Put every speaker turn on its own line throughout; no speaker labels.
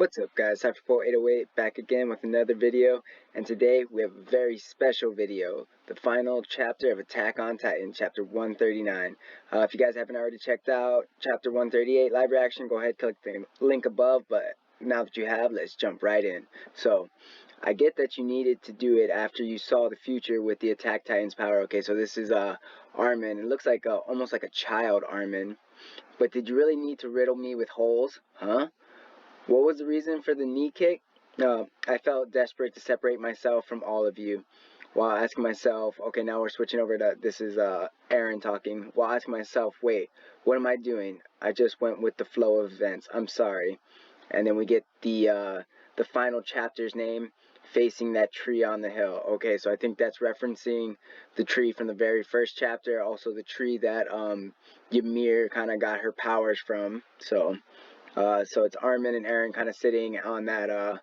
What's up guys, Cipher Pol 808 back again with another video, and today we have a very special video, the final chapter of Attack on Titan, chapter 139. If you guys haven't already checked out chapter 138 live reaction, go ahead, click the link above, but now that you have, let's jump right in. So, I get that you needed to do it after you saw the future with the Attack Titan's power. Okay, so this is Armin. It looks like almost like a child Armin. But did you really need to riddle me with holes, huh? What was the reason for the knee kick? I felt desperate to separate myself from all of you, while asking myself, okay, now we're switching over to, this is Eren talking, while asking myself, wait, what am I doing? I just went with the flow of events. I'm sorry. And then we get the final chapter's name, Facing That Tree on the Hill. Okay, so I think that's referencing the tree from the very first chapter, also the tree that Ymir kind of got her powers from. So it's Armin and Eren kind of sitting on that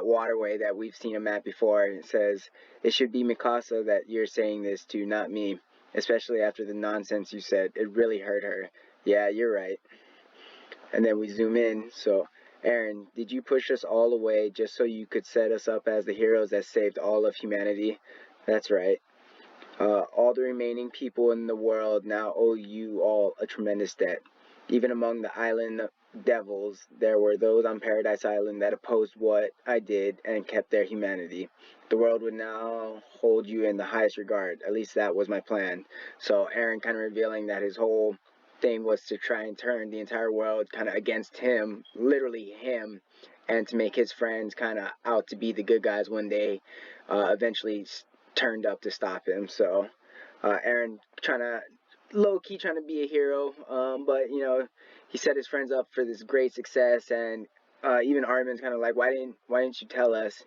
waterway that we've seen him at before. It says, it should be Mikasa that you're saying this to, not me. Especially after the nonsense you said. It really hurt her. Yeah, you're right. And then we zoom in. So, Eren, did you push us all away just so you could set us up as the heroes that saved all of humanity? That's right. All the remaining people in the world now owe you all a tremendous debt. Even among the island devils, there were those on Paradise Island that opposed what I did and kept their humanity. The world would now hold you in the highest regard. At least that was my plan. So Eren kind of revealing that his whole thing was to try and turn the entire world kind of against him, literally him, and to make his friends kind of out to be the good guys when they eventually turned up to stop him. So Eren low-key trying to be a hero, but you know, he set his friends up for this great success, and even Armin's kind of like, why didn't you tell us?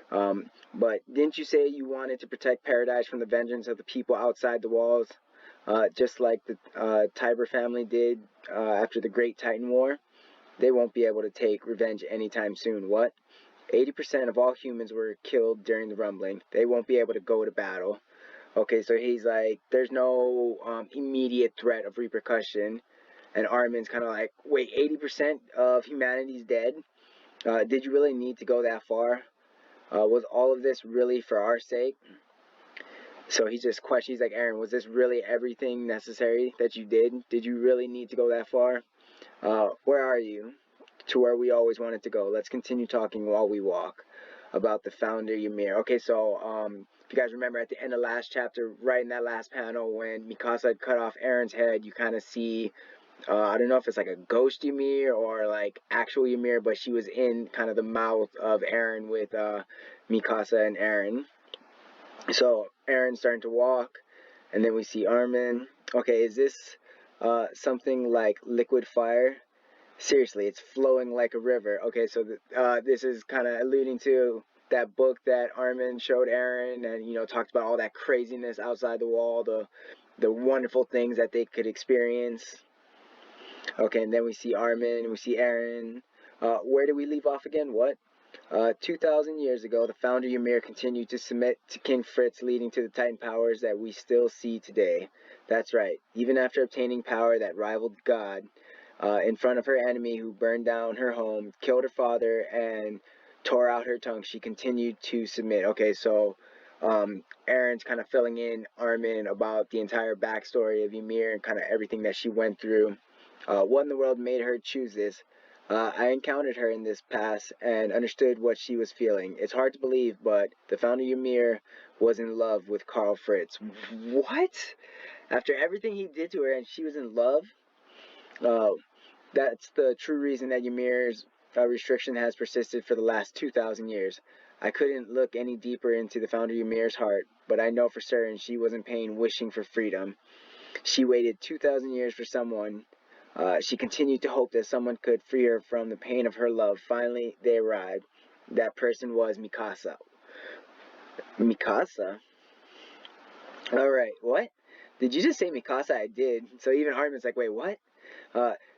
But didn't you say you wanted to protect Paradise from the vengeance of the people outside the walls, just like the Tiber family did after the Great Titan War? They won't be able to take revenge anytime soon. What? 80% of all humans were killed during the rumbling. They won't be able to go to battle. Okay, so he's like, there's no immediate threat of repercussion. And Armin's kind of like, wait, 80% of humanity's dead? Did you really need to go that far? Was all of this really for our sake? So he's just questioning, he's like, Eren, was this really everything necessary that you did? Did you really need to go that far? Where are you? To where we always wanted to go. Let's continue talking while we walk. About the founder Ymir. Okay, so if you guys remember at the end of last chapter, right in that last panel when Mikasa had cut off Eren's head, you kind of see, I don't know if it's like a ghost Ymir or like actual Ymir, but she was in kind of the mouth of Eren with Mikasa and Eren. So Eren's starting to walk, and then we see Armin. Okay, is this something like liquid fire? Seriously, it's flowing like a river. Okay, so this is kind of alluding to that book that Armin showed Eren, and you know, talked about all that craziness outside the wall, the wonderful things that they could experience. Okay, and then we see Armin, we see Eren. Where did we leave off again? What? 2,000 years ago, the founder Ymir continued to submit to King Fritz, leading to the Titan powers that we still see today. That's right. Even after obtaining power that rivaled God, in front of her enemy who burned down her home, killed her father, and tore out her tongue, she continued to submit. Okay, so Eren's kind of filling in Armin about the entire backstory of Ymir and kind of everything that she went through. What in the world made her choose this? I encountered her in this past and understood what she was feeling. It's hard to believe, but the founder Ymir was in love with Karl Fritz. What? After everything he did to her and she was in love? That's the true reason that Ymir's restriction has persisted for the last 2,000 years. I couldn't look any deeper into the founder Ymir's heart, but I know for certain she was in pain wishing for freedom. She waited 2,000 years for someone. She continued to hope that someone could free her from the pain of her love. Finally, they arrived. That person was Mikasa. Mikasa? Alright, what? Did you just say Mikasa? I did. So even Armin's like, wait, what?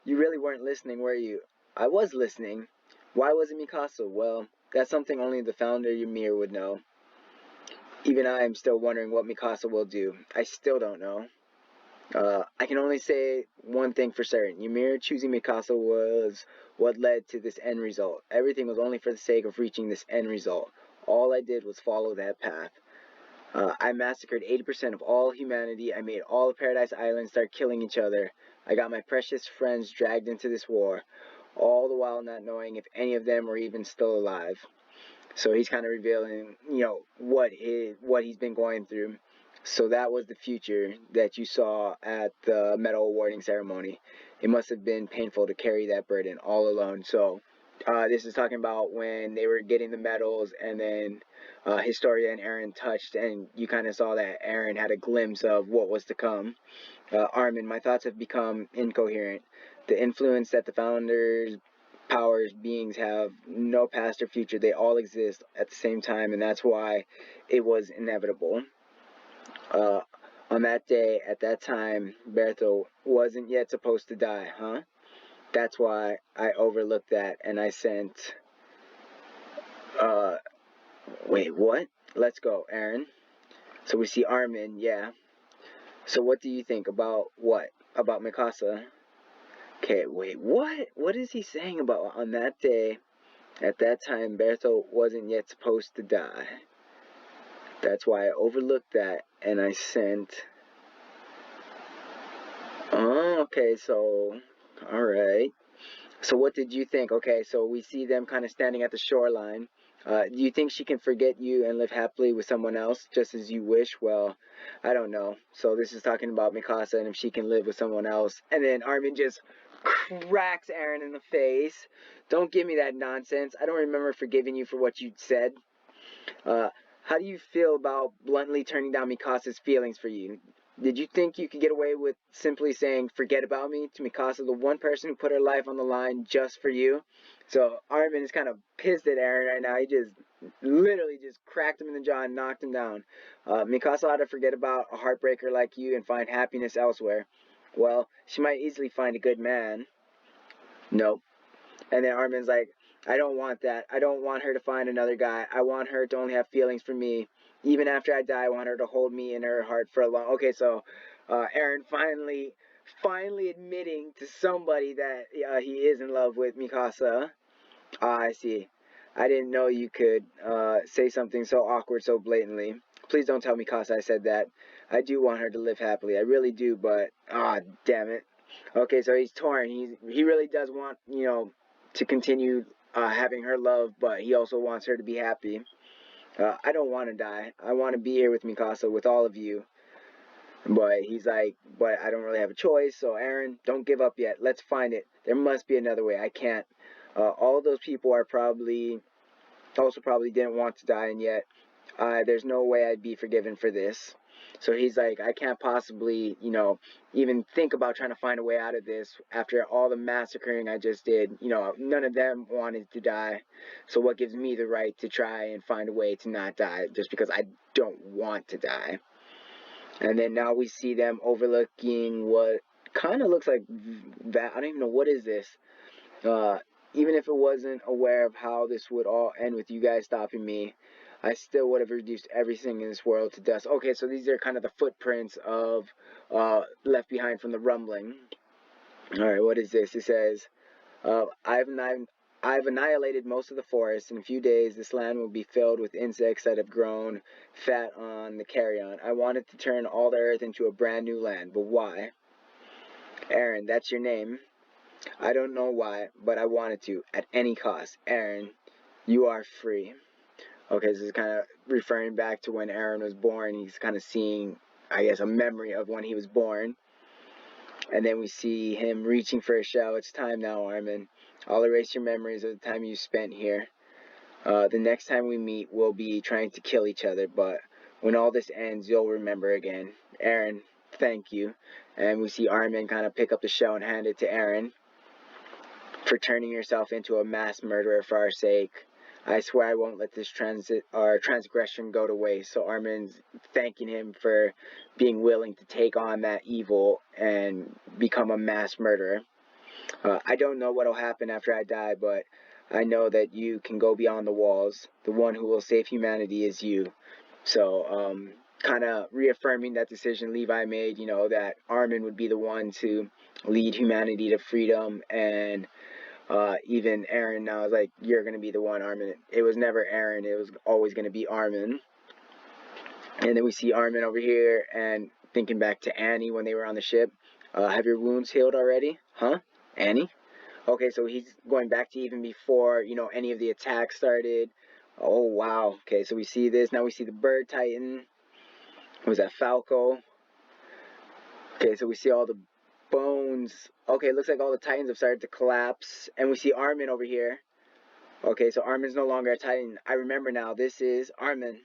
You really weren't listening, were you? I was listening. Why was it Mikasa? Well, that's something only the founder Ymir would know. Even I am still wondering what Mikasa will do. I still don't know. I can only say one thing for certain. Ymir choosing Mikasa was what led to this end result. Everything was only for the sake of reaching this end result. All I did was follow that path. I massacred 80% of all humanity. I made all of Paradise Island start killing each other. I got my precious friends dragged into this war, all the while not knowing if any of them were even still alive. So he's kind of revealing, what he's been going through. So that was the future that you saw at the medal awarding ceremony. It must have been painful to carry that burden all alone. So this is talking about when they were getting the medals, and then Historia and Eren touched, and you kind of saw that Eren had a glimpse of what was to come. Armin, my thoughts have become incoherent. The influence that the founders powers beings have no past or future. They all exist at the same time, and that's why it was inevitable. On that day, at that time, Bertho wasn't yet supposed to die, huh? That's why I overlooked that, and I sent, wait, what? Let's go, Eren. So we see Armin, yeah. So what do you think about what? About Mikasa? Okay, wait, what? What is he saying about on that day? At that time, Bertho wasn't yet supposed to die. That's why I overlooked that, and I sent... Oh, okay, so... Alright. So what did you think? Okay, so we see them kind of standing at the shoreline. Do you think she can forget you and live happily with someone else, just as you wish? Well, I don't know. So this is talking about Mikasa and if she can live with someone else. And then Armin just cracks Eren in the face. Don't give me that nonsense. I don't remember forgiving you for what you said. How do you feel about bluntly turning down Mikasa's feelings for you? Did you think you could get away with simply saying, forget about me, to Mikasa, the one person who put her life on the line just for you? So Armin is kind of pissed at Eren right now. He just literally just cracked him in the jaw and knocked him down. Mikasa ought to forget about a heartbreaker like you and find happiness elsewhere. Well, she might easily find a good man. Nope. And then Armin's like, I don't want that. I don't want her to find another guy. I want her to only have feelings for me. Even after I die, I want her to hold me in her heart for a long... Okay, so Eren finally admitting to somebody that he is in love with Mikasa. I see. I didn't know you could say something so awkward so blatantly. Please don't tell Mikasa I said that. I do want her to live happily. I really do, but... damn it. Okay, so he's torn. He really does want, to continue having her love, but he also wants her to be happy. I don't want to die. I want to be here with Mikasa, with all of you. But he's like, but I don't really have a choice. So Eren, don't give up yet. Let's find it. There must be another way. I can't. All those people are probably didn't want to die, and yet there's no way I'd be forgiven for this. So he's like, I can't possibly, even think about trying to find a way out of this after all the massacring I just did. None of them wanted to die. So what gives me the right to try and find a way to not die just because I don't want to die? And then now we see them overlooking what kind of looks like that. I don't even know what is this. Even if it wasn't aware of how this would all end with you guys stopping me, I still would have reduced everything in this world to dust. Okay, so these are kind of the footprints of left behind from the rumbling. Alright, what is this? It says, I've annihilated most of the forest. In a few days, this land will be filled with insects that have grown fat on the carrion. I wanted to turn all the earth into a brand new land, but why? Eren, that's your name. I don't know why, but I wanted to, at any cost. Eren, you are free. Okay, this is kind of referring back to when Eren was born. He's kind of seeing, I guess, a memory of when he was born. And then we see him reaching for a shell. It's time now, Armin. I'll erase your memories of the time you spent here. The next time we meet, we'll be trying to kill each other, but when all this ends, you'll remember again. Eren, thank you. And we see Armin kind of pick up the shell and hand it to Eren. For turning yourself into a mass murderer for our sake. I swear I won't let this transgression go to waste. So Armin's thanking him for being willing to take on that evil and become a mass murderer. I don't know what will happen after I die, but I know that you can go beyond the walls. The one who will save humanity is you. So, kind of reaffirming that decision Levi made, that Armin would be the one to lead humanity to freedom. And even Eren now is like, you're going to be the one, Armin. It was never Eren, it was always going to be Armin. And then we see Armin over here and thinking back to Annie when they were on the ship. Have your wounds healed already? Huh? Annie? Okay, so he's going back to even before, any of the attacks started. Oh, wow. Okay, so we see this. Now we see the Bird Titan. Was that Falco? Okay, so we see all the bones. Okay, it looks like all the Titans have started to collapse. And we see Armin over here. Okay, so Armin's no longer a Titan. I remember now. This is Armin.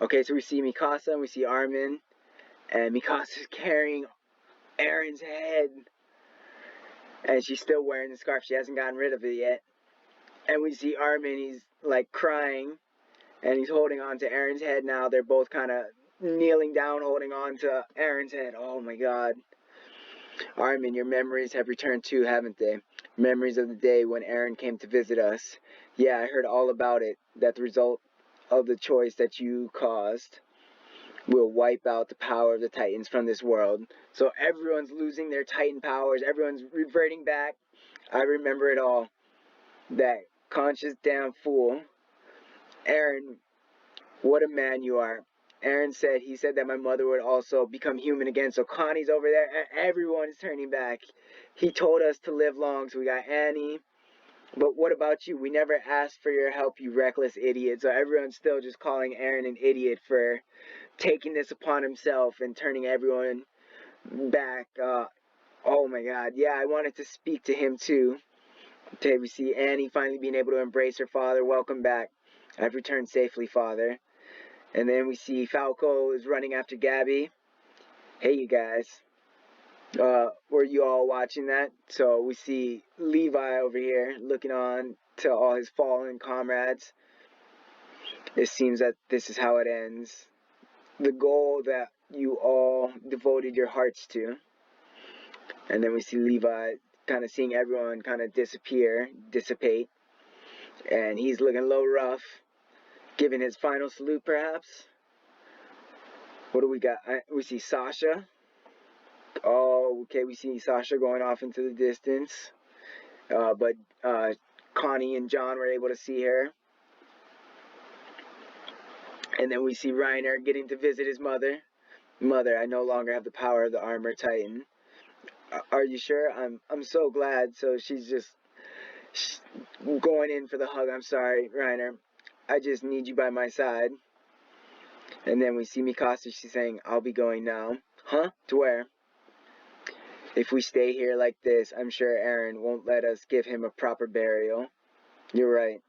Okay, so we see Mikasa and we see Armin. And Mikasa's carrying Eren's head. And she's still wearing the scarf. She hasn't gotten rid of it yet. And we see Armin, he's like crying. And he's holding on to Eren's head now. They're both kind of kneeling down, holding on to Eren's head. Oh my god. Armin, your memories have returned too, haven't they? Memories of the day when Eren came to visit us. Yeah, I heard all about it. That the result of the choice that you caused will wipe out the power of the Titans from this world. So everyone's losing their Titan powers. Everyone's reverting back. I remember it all. That conscious damn fool. Eren, what a man you are. Eren said, he said that my mother would also become human again. So Connie's over there. Everyone's turning back. He told us to live long. So we got Annie. But what about you? We never asked for your help, you reckless idiot. So everyone's still just calling Eren an idiot for taking this upon himself and turning everyone back. Oh my god. Yeah, I wanted to speak to him too. Okay, we see Annie finally being able to embrace her father. Welcome back. I've returned safely, father. And then we see Falco is running after Gabby. Hey, you guys. Were you all watching that? So we see Levi over here looking on to all his fallen comrades. It seems that this is how it ends. The goal that you all devoted your hearts to. And then we see Levi kind of seeing everyone kind of dissipate. And he's looking a little rough. Giving his final salute, perhaps. What do we got? We see Sasha. Oh, okay, we see Sasha going off into the distance. But Connie and John were able to see her. And then we see Reiner getting to visit his mother. Mother, I no longer have the power of the Armor Titan. Are you sure? I'm so glad. So she's just going in for the hug. I'm sorry, Reiner. I just need you by my side. And then we see Mikasa, she's saying, I'll be going now. Huh? To where? If we stay here like this, I'm sure Eren won't let us give him a proper burial. You're right.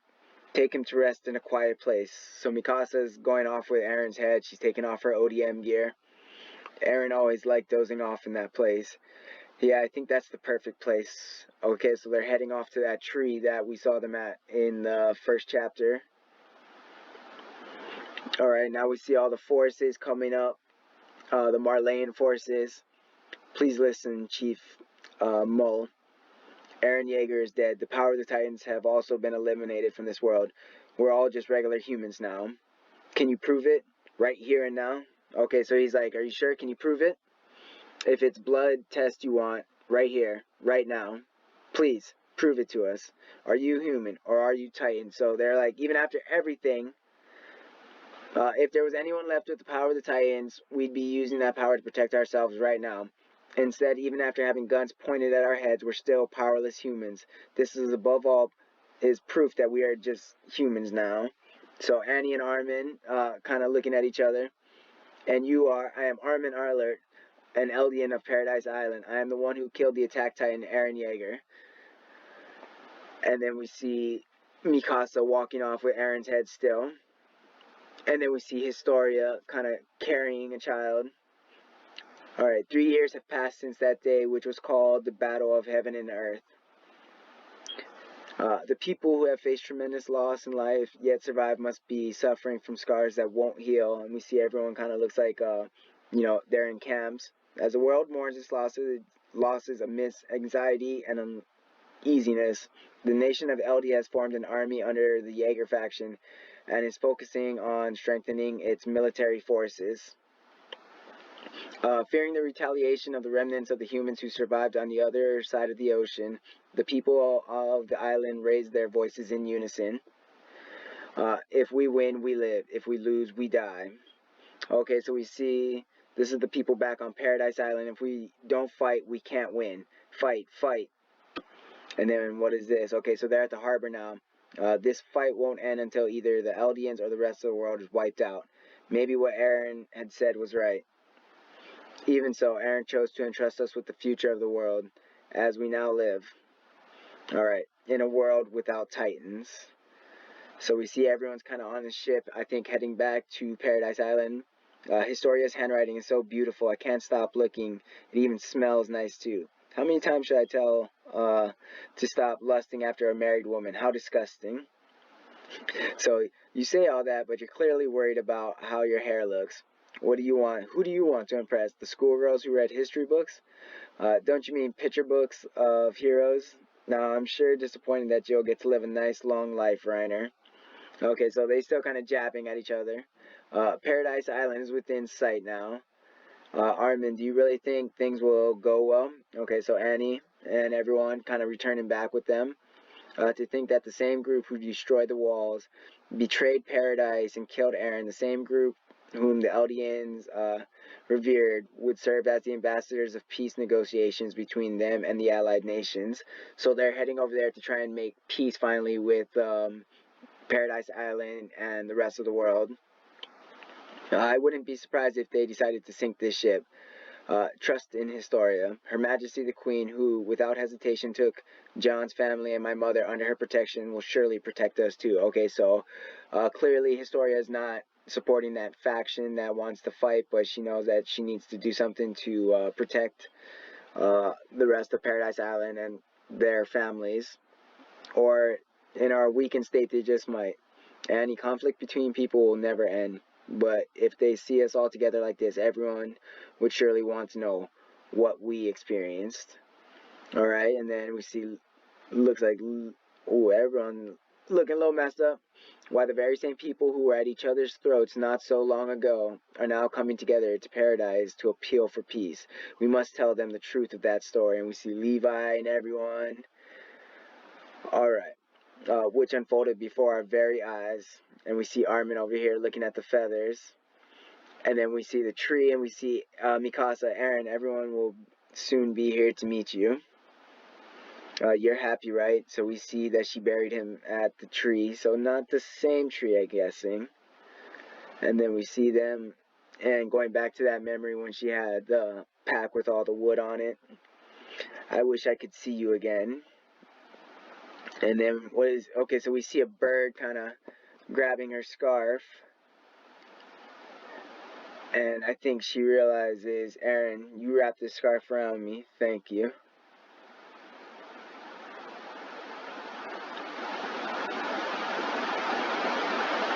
Take him to rest in a quiet place. So Mikasa's going off with Eren's head. She's taking off her ODM gear. Eren always liked dozing off in that place. Yeah, I think that's the perfect place. Okay, so they're heading off to that tree that we saw them at in the first chapter. Alright, now we see all the forces coming up. The Marleyan forces. Please listen, Chief Mull. Eren Yeager is dead. The power of the Titans have also been eliminated from this world. We're all just regular humans now. Can you prove it? Right here and now? Okay, so he's like, are you sure? Can you prove it? If it's blood test you want, right here, right now, please, prove it to us. Are you human or are you Titan? So they're like, even after everything, if there was anyone left with the power of the Titans, we'd be using that power to protect ourselves right now. Instead, even after having guns pointed at our heads, we're still powerless humans. This is, above all, is proof that we are just humans now. So Annie and Armin kind of looking at each other. And I am Armin Arlert, an Eldian of Paradise Island. I am the one who killed the attack titan Eren Yeager. And then we see Mikasa walking off with Eren's head still. And then we see Historia kind of carrying a child. Alright, 3 years have passed since that day, which was called the Battle of Heaven and Earth. The people who have faced tremendous loss in life, yet survive, must be suffering from scars that won't heal. And we see everyone kind of looks like, they're in camps. As the world mourns its losses amidst anxiety and uneasiness, the nation of LD has formed an army under the Jaeger faction and is focusing on strengthening its military forces. Fearing the retaliation of the remnants of the humans who survived on the other side of the ocean, the people of the island raised their voices in unison. If we win, we live. If we lose, we die. Okay, so we see this is the people back on Paradise Island. If we don't fight, we can't win. Fight, fight. And then what is this? Okay, so they're at the harbor now. This fight won't end until either the Eldians or the rest of the world is wiped out. Maybe what Eren had said was right. Even so, Eren chose to entrust us with the future of the world as we now live. Alright, in a world without titans. So we see everyone's kind of on the ship, I think heading back to Paradise Island. Historia's handwriting is so beautiful, I can't stop looking. It even smells nice too. How many times should I tell to stop lusting after a married woman? How disgusting. So you say all that, but you're clearly worried about how your hair looks. What do you want? Who do you want to impress? The schoolgirls who read history books? Don't you mean picture books of heroes? Now, I'm sure disappointed that you'll get to live a nice long life, Reiner. Okay, so they still kind of jabbing at each other. Paradise Island is within sight now. Armin, do you really think things will go well? Okay, so Annie and everyone kind of returning back with them. To think that the same group who destroyed the walls, betrayed Paradise, and killed Eren, the same group whom the Eldians revered, would serve as the ambassadors of peace negotiations between them and the allied nations. So they're heading over there to try and make peace finally with Paradise Island and the rest of the world. I wouldn't be surprised if they decided to sink this ship. Trust in Historia. Her Majesty the Queen, who without hesitation took John's family and my mother under her protection, will surely protect us too. Okay, so clearly Historia is not supporting that faction that wants to fight, but she knows that she needs to do something to protect the rest of Paradise Island and their families. Or in our weakened state, they just might. Any conflict between people will never end. But if they see us all together like this, everyone would surely want to know what we experienced. Alright, and then we see, looks like, ooh, everyone looking a little messed up. Why the very same people who were at each other's throats not so long ago are now coming together to Paradise to appeal for peace. We must tell them the truth of that story. And we see Levi and everyone. Alright. Which unfolded before our very eyes. And we see Armin over here looking at the feathers. And then we see the tree, and we see Mikasa, Eren. Everyone will soon be here to meet you. You're happy, right? So we see that she buried him at the tree. So not the same tree, I'm guessing. And then we see them, and going back to that memory when she had the pack with all the wood on it. I wish I could see you again. And then what is, okay, so we see a bird kind of grabbing her scarf. And I think she realizes, Eren, you wrapped this scarf around me. Thank you.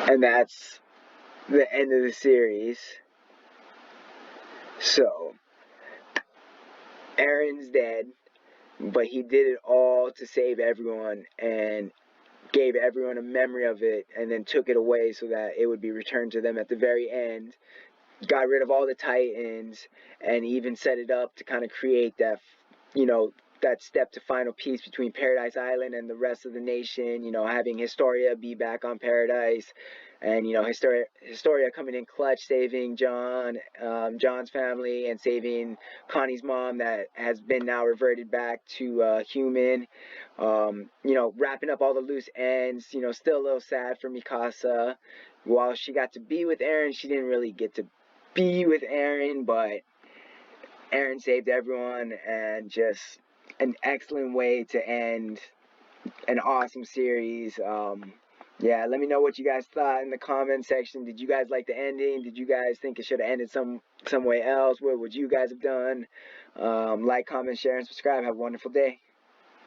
And that's the end of the series. So, Eren's dead, but he did it all to save everyone and gave everyone a memory of it, and then took it away so that it would be returned to them at the very end. Got rid of all the Titans, and even set it up to kind of create that, that step to final peace between Paradise Island and the rest of the nation, having Historia be back on Paradise, and, Historia coming in clutch, saving John's family, and saving Connie's mom that has been now reverted back to human, wrapping up all the loose ends, still a little sad for Mikasa. While she got to be with Eren, she didn't really get to be with Eren, but Eren saved everyone, and just an excellent way to end an awesome series. Yeah, let me know what you guys thought in the comment section. Did you guys like the ending? Did you guys think it should have ended some way else? What would you guys have done? Like, comment, share, and subscribe. Have a wonderful day.